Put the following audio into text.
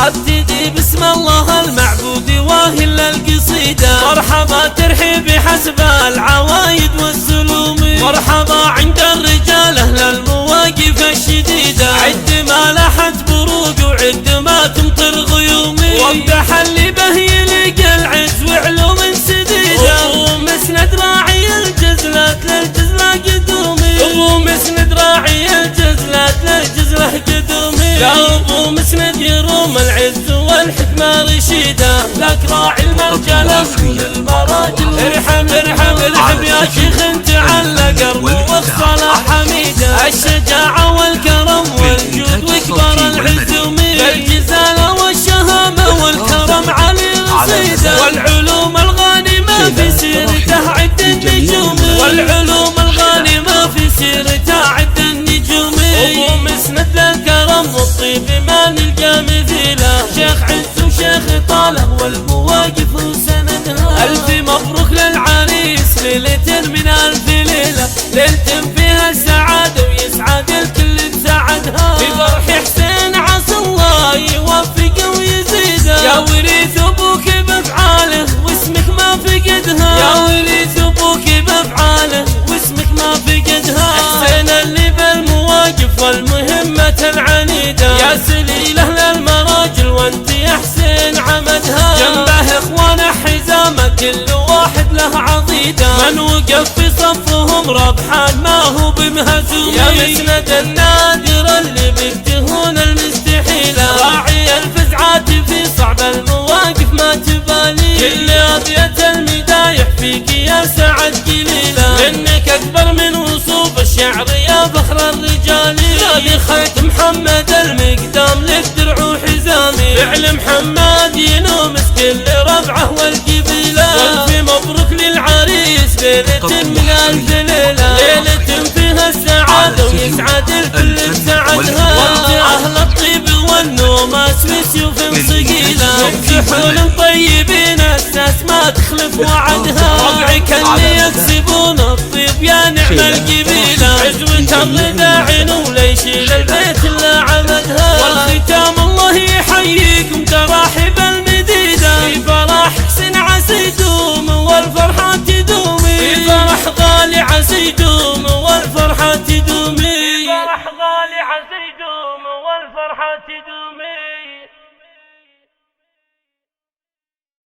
ابتدي بسم الله المعبود واهل القصيدة. مرحبا ترحيبي حسب العوايد والسلوم، مرحبا عند الرجال اهل المواقف الشديدة. عد ما لاحت بروق وعد ما تمطر غيومي، وامدح اللي به يلقى العز وعلوم سديدة. ابو مسند راعي الجزلات للجزلة قدومي، ابو مسند راعي الجزلات للجزلة قدومي. يا ابو مسند يروم العز والحكمة رشيدة، لك راعي المرجلة والمراجل. ارحم ارحم ارحم يا شيخ انت على قرب والصلاة حميدة. الشجاعة والكرم والجود واكبر العزوم، بالجزالة والشهامة والكرم علي رصيدة. والعلوم الغانمة في سيرته عد النجوم، والعلوم الغانمة في سيرته عد النجوم. ابو مسند للكرم والطيب ما نلقى مثيله، شيخ عز وشيخ طاله والمواقف وسندها. الف مبروك للعريس ليلة من الف ليلة، ليلة فيها السعادة ويسعد الكل بسعدها. في فرح حسين عسى الله يوفقه ويزيده، يا وريث ابوك بافعاله واسمك ما فقدها، يا وريث ابوك بافعاله واسمك ما فقدها. حسين اللي بالمواقف والمهمة العنيدة، يا سليله للمراجل وانت يا حسين عمدها. جنبه اخوانه حزامه كل واحد له عضيده، من وقف في صفهم ربحان ما هو بمهزوم. يا مسند النادر اللي بيفتهون المستحيله، راعي الفزعات في صعب المواقف ما تبالي. كل ابيات المدايح فيك يا سعد قليله، انك اكبر من وصوف الشعر يا فخر الرجال. هذه خيط محمد المقدام لك درع وحزامي، فعل محمد ينومس كل ربعه والقبيله. والف مبروك للعريس ليلة من الف ليلة، ليلة فيها السعادة ويسعد الكل بسعدها. وانت اهل الطيب والنوماس وسيوف صقيله، يمسحون طيبين اساس ما تخلف وعدها. ربعك اللي يكسبون الطيب يا نعم القبيله، عزوة الرضا عينه ليشيل البيت الا عمدها. والختام الله يحييكم تراحب المديده، في فرح حسين عسى يدوم والفرحة تدومي، في فرح غالي عسى